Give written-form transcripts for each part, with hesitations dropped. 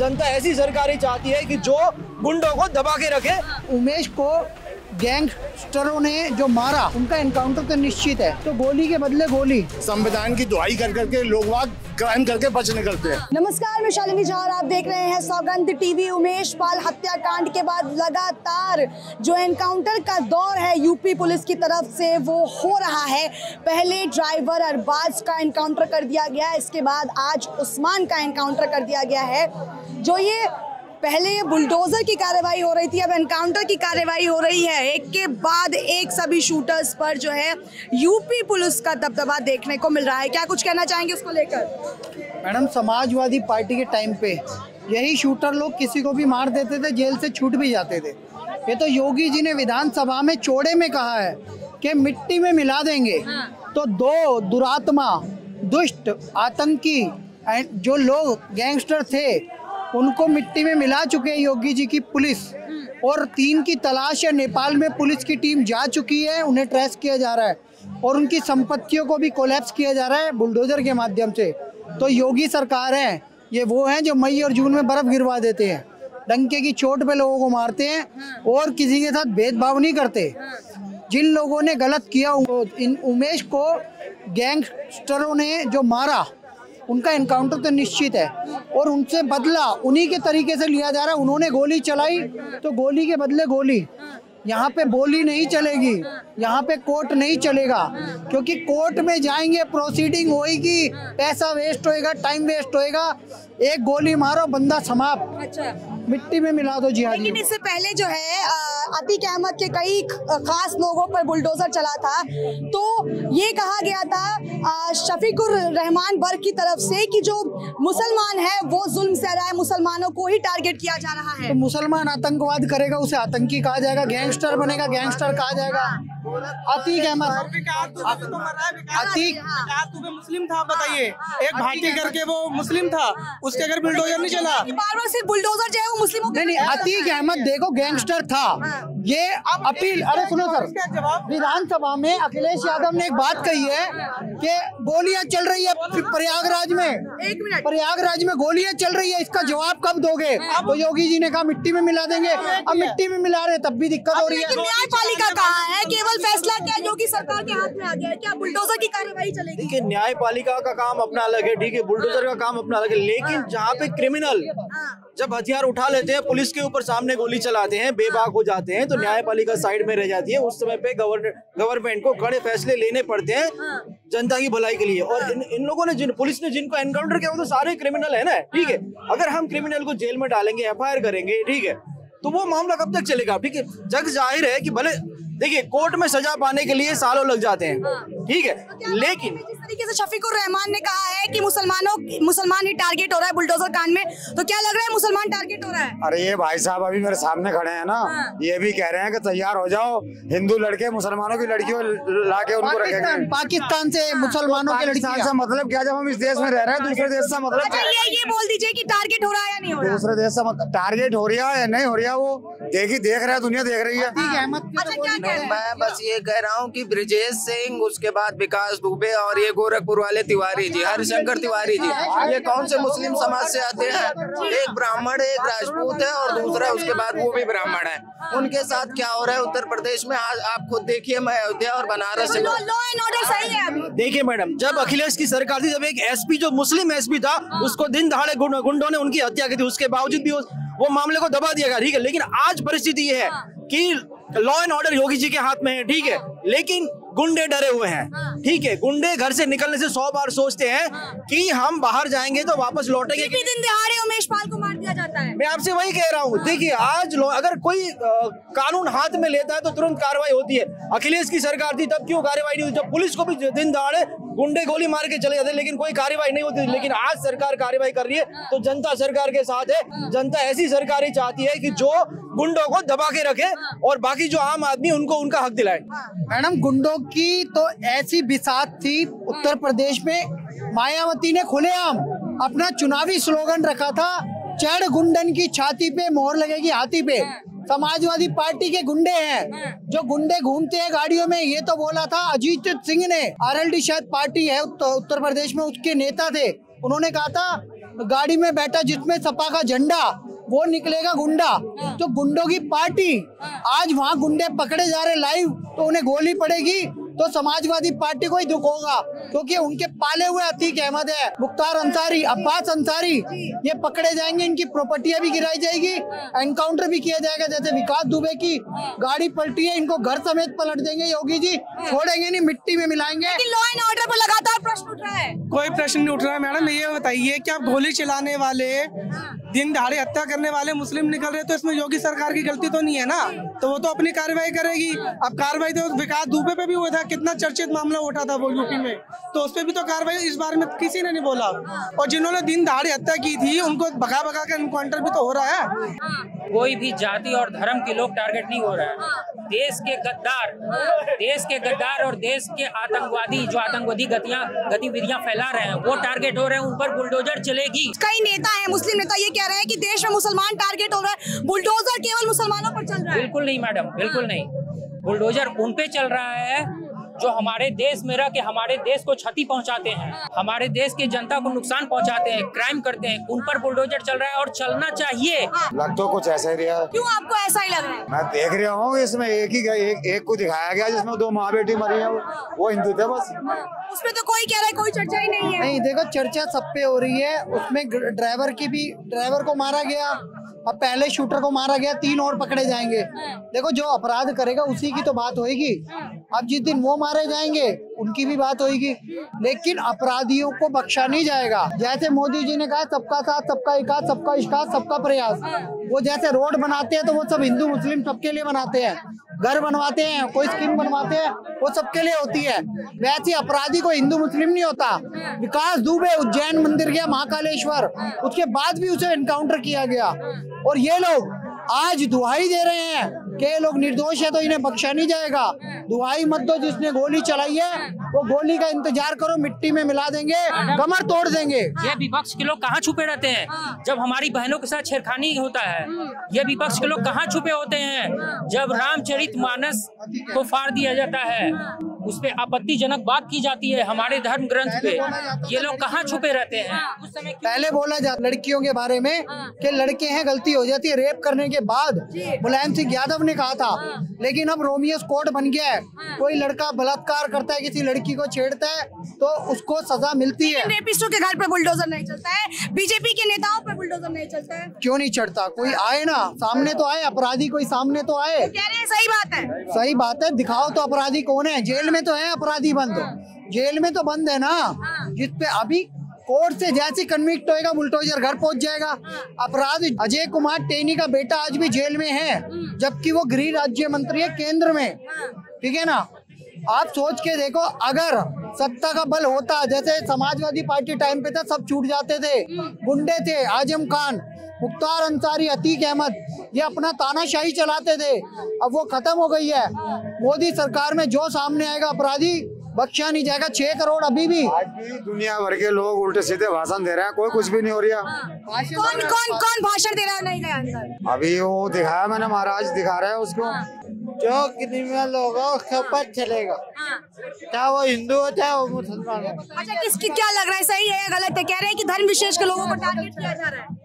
जनता ऐसी सरकार ही चाहती है कि जो गुंडों को दबा के रखे। उमेश को गैंगस्टरों ने जो मारा उनका एनकाउंटर तो निश्चित है, तो गोली के बदले गोली। संविधान की दुहाई कर करके लोग वाग क्राइम करके बच निकलते हैं। नमस्कार, मैं शालिनी झा और आप देख रहे हैं सौगंध टीवी। उमेश पाल हत्याकांड के बाद लगातार जो एनकाउंटर का दौर है यूपी पुलिस की तरफ से वो हो रहा है। पहले ड्राइवर अरबाज का एनकाउंटर कर दिया गया, इसके बाद आज उस्मान का एनकाउंटर कर दिया गया है। जो ये पहले ये बुलडोजर की कार्रवाई हो रही थी, अब एनकाउंटर की कार्रवाई हो रही है। एक के बाद एक सभी शूटर्स पर जो है यूपी पुलिस का दबदबा देखने को मिल रहा है। क्या कुछ कहना चाहेंगे उसको लेकर? मैडम, समाजवादी पार्टी के टाइम पे यही शूटर लोग किसी को भी मार देते थे, जेल से छूट भी जाते थे। ये तो योगी जी ने विधानसभा में चौड़े में कहा है कि मिट्टी में मिला देंगे। तो दो दुरात्मा, दुष्ट, आतंकी जो लोग गैंगस्टर थे उनको मिट्टी में मिला चुके हैं योगी जी की पुलिस, और 3 की तलाश है। नेपाल में पुलिस की टीम जा चुकी है, उन्हें ट्रेस किया जा रहा है और उनकी संपत्तियों को भी कोलैप्स किया जा रहा है बुलडोजर के माध्यम से। तो योगी सरकार है, ये वो हैं जो मई और जून में बर्फ गिरवा देते हैं, डंके की चोट पे लोगों को मारते हैं और किसी के साथ भेदभाव नहीं करते। जिन लोगों ने गलत किया, इन उमेश को गैंगस्टरों ने जो मारा उनका एनकाउंटर तो निश्चित है और उनसे बदला उन्हीं के तरीके से लिया जा रहा है। उन्होंने गोली चलाई तो गोली के बदले गोली। यहाँ पे बोली नहीं चलेगी, यहाँ पे कोर्ट नहीं चलेगा, क्योंकि कोर्ट में जाएंगे, प्रोसीडिंग होएगी, पैसा वेस्ट होएगा, टाइम वेस्ट होएगा। एक गोली मारो, बंदा समाप्त। अच्छा, मिट्टी में मिला दो जिहादी। लेकिन इससे पहले जो है अतीक अहमद के कई खास लोगों पर बुलडोजर चला था, तो ये कहा गया था शफीकुर रहमान वर्ग की तरफ से कि जो मुसलमान है वो जुल्म सह रहा है, मुसलमानों को ही टारगेट किया जा रहा है। तो मुसलमान आतंकवाद करेगा, उसे आतंकी कहा जाएगा, गैंगस्टर बनेगा, गैंगस्टर कहा जाएगा। अतीक अहमद, अतीक मुस्लिम था, बताइए, एक भाटी करके वो मुस्लिम था, उसके घर बुलडोजर नहीं चला। बार-बार सिर्फ बुलडोजर जो है वो मुस्लिमों नहीं, अतीक अहमद देखो गैंगस्टर था। ये अपील, अरे सुनो सर, विधानसभा में अखिलेश यादव ने एक बात कही है कि गोलियां चल रही है प्रयागराज में, प्रयागराज में गोलियां चल रही है, इसका जवाब कब दोगे? तो योगी जी ने कहा मिट्टी में मिला देंगे। अब मिट्टी में मिला रहे तब भी दिक्कत हो रही है। न्यायपालिका कहाँ है? केवल फैसला क्या योगी सरकार के हाथ में आ गया है? क्या बुलडोजर की कार्रवाई चलेगी? देखिए, न्यायपालिका का काम अपना अलग है, ठीक है, बुलडोजर का काम अपना अलग है, लेकिन जहाँ पे क्रिमिनल जब हथियार उठा लेते हैं, पुलिस के ऊपर सामने गोली चलाते हैं, बेबाक हो जाते हैं, तो न्यायपालिका साइड में रह जाती है। उस समय पे गवर्नमेंट को कड़े फैसले लेने पड़ते हैं जनता की भलाई के लिए। और इन लोगों ने पुलिस ने जिनको एनकाउंटर किया वो तो सारे क्रिमिनल है ना, ठीक है। अगर हम क्रिमिनल को जेल में डालेंगे, FIR करेंगे, ठीक है, तो वो मामला कब तक चलेगा? ठीक है, जग जाहिर है कि भले देखिए कोर्ट में सजा पाने के लिए सालों लग जाते हैं, ठीक है, लेकिन जिस तरीके से शफीकुर रहमान ने कहा है कि मुसलमान ही टारगेट हो रहा है बुलडोजर कांड में, तो क्या लग रहा है मुसलमान टारगेट हो रहा है? अरे ये भाई साहब अभी मेरे सामने खड़े हैं ना, ये भी कह रहे हैं कि तैयार हो जाओ, हिंदू लड़के मुसलमानों की लड़कियों लाके उनको रखेंगे। पाकिस्तान से मुसलमानों के लड़कियां से मतलब क्या? जब हम इस देश में रह रहे हैं, दूसरे देश से मतलब अच्छा, ये बोल दीजिए कि टारगेट हो रहा है या नहीं हो रहा? दूसरे देश से मतलब टारगेट हो रहा है या नहीं हो रहा, वो देख रहा है, दुनिया देख रही है। मैं बस ये कह रहा हूँ कि ब्रिजेश सिंह, उसके बाद विकास दुबे और ये गोरखपुर वाले तिवारी जी, हरिशंकर तिवारी जी, ये कौन से मुस्लिम समाज से आते हैं? एक ब्राह्मण, एक राजपूत है और दूसरा उसके बाद वो भी ब्राह्मण है। उनके साथ क्या हो रहा है उत्तर प्रदेश में? आज आप खुद देखिए, मैं अयोध्या और बनारस से लॉ एंड ऑर्डर सही है अभी? देखिए मैडम, जब अखिलेश की सरकार थी, जब एक SP जो मुस्लिम SP था, उसको दिन दहाड़े गुंडों ने उनकी हत्या की थी, उसके बावजूद भी वो मामले को दबा दिया गया, ठीक है। लेकिन आज परिस्थिति ये है कि law and order Yogi ji के हाथ में है, ठीक है, लेकिन गुंडे डरे हुए हैं, ठीक है। गुंडे घर से निकलने से 100 बार सोचते हैं कि हम बाहर जाएंगे तो वापस लौटेंगे। दिन दिहाड़े उमेश पाल को मार दिया जाता है। मैं आपसे वही कह रहा हूँ, देखिए आज अगर कोई कानून हाथ में लेता है तो तुरंत कार्रवाई होती है। अखिलेश की सरकार थी तब क्यों कार्रवाई नहीं हुई? जब पुलिस को भी दिन दहाड़े गुंडे गोली मार के चले जाते, लेकिन कोई कार्रवाई नहीं होती। लेकिन आज सरकार कार्रवाई कर रही है, तो जनता सरकार के साथ है। जनता ऐसी सरकार ही चाहती है कि जो गुंडों को दबा के रखे और बाकी जो आम आदमी उनको उनका हक दिलाए। मैडम, गुंडों की तो ऐसी बिसात थी उत्तर प्रदेश में, मायावती ने खुलेआम अपना चुनावी स्लोगन रखा था, चढ़ गुंडन की छाती पे मोहर लगेगी हाथी पे। समाजवादी पार्टी के गुंडे हैं, जो गुंडे घूमते हैं गाड़ियों में, ये तो बोला था अजीत सिंह ने। RLD शायद पार्टी है उत्तर प्रदेश में, उसके नेता थे, उन्होंने कहा था गाड़ी में बैठा जिसमें सपा का झंडा, वो निकलेगा गुंडा। तो गुंडों की पार्टी, आज वहाँ गुंडे पकड़े जा रहे लाइव, तो उन्हें गोली पड़ेगी तो समाजवादी पार्टी को ही दुख होगा, क्योंकि उनके पाले हुए अतीक अहमद है, मुख्तार अंसारी, अब्बास अंसारी, ये पकड़े जाएंगे, इनकी प्रॉपर्टियां भी गिराई जाएगी, एनकाउंटर भी किया जाएगा। जैसे विकास दुबे की गाड़ी पलटी है, इनको घर समेत पलट देंगे योगी जी, छोड़ेंगे नहीं, मिट्टी में मिलाएंगे। लॉ एंड ऑर्डर पर लगातार प्रश्न उठ रहा है। कोई प्रश्न नहीं उठ रहा है मैडम। ये बताइए कि आप गोली चलाने वाले, दिन दहाड़े हत्या करने वाले मुस्लिम निकल रहे, तो इसमें योगी सरकार की गलती तो नहीं है ना? तो वो तो अपनी कार्रवाई करेगी। अब कार्रवाई तो विकास दुबे पे भी हुआ था, कितना चर्चित मामला उठा था वो यूपी में, तो उस पर भी तो कार्रवाई इस बार में किसी ने नहीं बोला। और जिन्होंने दिन दहाड़े हत्या की थी उनको भगा भगा कर एनकाउंटर भी तो हो रहा है। कोई भी जाति और धर्म के लोग टारगेट नहीं हो रहा है। देश के गद्दार और देश के आतंकवादी जो आतंकवादी गतिविधियां फैला रहे हैं वो टारगेट हो रहे हैं, उन पर बुलडोजर चलेगी। कई नेता हैं, मुस्लिम नेता, ये कह रहे हैं कि देश में मुसलमान टारगेट हो रहा है, बुलडोजर केवल मुसलमानों पर चल रहा है। बिल्कुल नहीं मैडम, बिल्कुल नहीं। बुलडोजर उन पे चल रहा है जो हमारे देश में रह के हमारे देश को क्षति पहुंचाते हैं, हमारे देश की जनता को नुकसान पहुंचाते हैं, क्राइम करते हैं, उन पर बुलडोजर चल रहा है और चलना चाहिए। लग तो कुछ ऐसा ही रहा है। क्यों आपको ऐसा ही लग रहा है? मैं देख रहा हूँ इसमें एक को दिखाया गया जिसमें 2 माँ बेटी मरी है, वो हिंदू थे बस। उसमें तो कोई कह रहा है कोई चर्चा ही नहीं है। नहीं, देखो चर्चा सब पे हो रही है। उसमें ड्राइवर को मारा गया, अब पहले शूटर को मारा गया, 3 और पकड़े जाएंगे। देखो जो अपराध करेगा उसी की तो बात होगी। अब जिस दिन वो मारे जाएंगे उनकी भी बात होगी, लेकिन अपराधियों को बख्शा नहीं जाएगा। जैसे मोदी जी ने कहा सबका साथ, सबका विकास, सबका विश्वास, सबका प्रयास। वो जैसे रोड बनाते हैं तो वो सब हिंदू मुस्लिम सबके लिए बनाते हैं, घर बनवाते हैं, कोई स्कीम बनवाते हैं, वो सबके लिए होती है। वैसे अपराधी को हिंदू मुस्लिम नहीं होता। विकास दुबे उज्जैन मंदिर गया, महाकालेश्वर, उसके बाद भी उसे एनकाउंटर किया गया, और ये लोग आज दुहाई दे रहे हैं कि ये लोग निर्दोष है तो इन्हें बख्शा नहीं जाएगा। दुहाई मत दो, जिसने गोली चलाई है वो गोली का इंतजार करो, मिट्टी में मिला देंगे, कमर तोड़ देंगे। ये विपक्ष के लोग कहाँ छुपे रहते हैं जब हमारी बहनों के साथ छेड़खानी होता है? ये विपक्ष के लोग कहाँ छुपे होते हैं जब रामचरितमानस को फाड़ दिया जाता है, उस पे आपत्तिजनक बात की जाती है हमारे धर्म ग्रंथ पे? ये लोग कहाँ छुपे रहते हैं? उस समय पहले बोला जाता लड़कियों के बारे में कि लड़के हैं, गलती हो जाती है। रेप करने के बाद मुलायम सिंह यादव ने कहा था, लेकिन अब रोमियोस कोड बन गया है। कोई लड़का बलात्कार करता है, किसी लड़की को छेड़ता है तो उसको सजा मिलती है। रेपिस्टों के घर पे बुलडोजर नहीं चलता है, बीजेपी के नेताओं पे बुलडोजर नहीं चलता है। क्यों नहीं चढ़ता? कोई आए ना, सामने तो आए, अपराधी कोई सामने तो आए। कह रहे हैं सही बात है, सही बात है, दिखाओ तो अपराधी कौन है। जेल में तो है अपराधी बंद, जेल में तो बंद है ना, जिसपे अभी कोर्ट से जैसे कन्विक्ट होएगा बुलडोजर घर पहुंच जाएगा। अपराधी अजय कुमार टेनी का बेटा आज भी जेल में है, जबकि वो गृह राज्य मंत्री है केंद्र में, ठीक है ना। आप सोच के देखो, अगर सत्ता का बल होता, जैसे समाजवादी पार्टी टाइम पे था, सब छूट जाते थे, गुंडे थे, आजम खान, मुख्तार अंसारी, अतीक अहमद, ये अपना तानाशाही चलाते थे, अब वो खत्म हो गई है। मोदी सरकार में जो सामने आएगा अपराधी बख्शा नहीं जाएगा। 6 करोड़ अभी भी। आज भी दुनिया भर के लोग उल्टे सीधे भाषण दे रहे हैं, कोई कुछ भी नहीं हो रहा। कौन भाषण दे रहा है? नहीं गया अंदर। अभी वो दिखाया मैंने, महाराज दिखा रहे हैं उसको। जो क्रिमिनल होगा उसके ऊपर चलेगा, चाहे वो हिंदू हो चाहे वो मुसलमान हो। अच्छा, किसकी क्या लग रहा है, सही है या गलत है? कह रहे हैं कि धर्म विशेष के लोगों को टारगेट किया जा रहा है।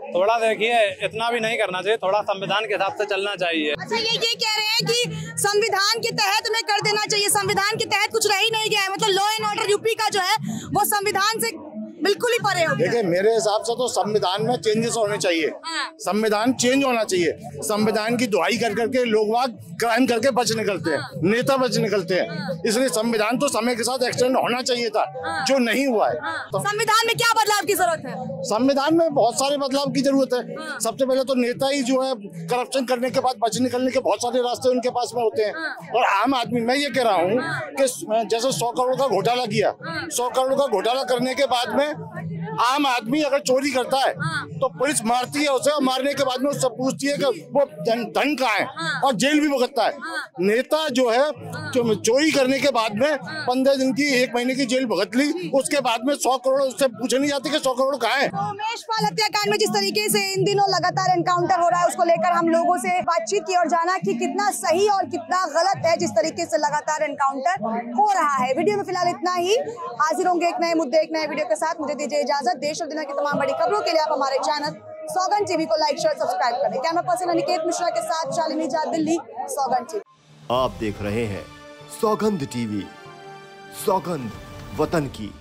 थोड़ा देखिए, इतना भी नहीं करना चाहिए, थोड़ा संविधान के हिसाब से चलना चाहिए। अच्छा, ये कह रहे हैं कि संविधान के तहत में कर देना चाहिए, संविधान के तहत कुछ रह ही नहीं गया है, मतलब लॉ एंड ऑर्डर यूपी का जो है वो संविधान से बिल्कुल ही परे हो गया। देखिए, मेरे हिसाब से तो संविधान में चेंजेस होने चाहिए। संविधान चेंज होना चाहिए। संविधान की दुहाई कर करके लोग वहाँ क्राइम करके बच निकलते हैं, नेता बच निकलते हैं। इसलिए संविधान तो समय के साथ एक्सटेंड होना चाहिए था, जो नहीं हुआ है। तो संविधान में क्या बदलाव की जरूरत है? संविधान में बहुत सारे बदलाव की जरूरत है। सबसे पहले तो नेता ही जो है करप्शन करने के बाद बच निकलने के बहुत सारे रास्ते उनके पास में होते हैं। और आम आदमी, मैं ये कह रहा हूँ कि जैसे 100 करोड़ का घोटाला किया, 100 करोड़ का घोटाला करने के बाद में आम आदमी अगर चोरी करता है तो पुलिस मारती है उसे, और मारने के बाद में उससे पूछती है कि वो धन कहाँ है, और जेल भी भुगतता है। नेता जो है चोरी करने के बाद में 15 दिन की 1 महीने की जेल भुगत ली, उसके बाद में 100 करोड़ उससे पूछे नहीं जाते कि 100 करोड़ कहाँ है। तो उमेश पाल हत्याकांड में जिस तरीके से इन दिनों लगातार एनकाउंटर हो रहा है, उसको लेकर हम लोगों से बातचीत की और जाना कि कितना सही और कितना गलत है जिस तरीके से लगातार एनकाउंटर हो रहा है। वीडियो में फिलहाल इतना ही। हाजिर होंगे एक नए मुद्दे एक नए वीडियो के साथ। मुझे दीजिए इजाजत। देश और दुनिया की तमाम बड़ी खबरों के लिए आप हमारे चैनल सौगंध टीवी को लाइक शेयर सब्सक्राइब करें। कैमरा पर्सन अनिकेत मिश्रा के साथ शालिनी जाट, दिल्ली, सौगंध टीवी। आप देख रहे हैं सौगंध टीवी, सौगंध वतन की।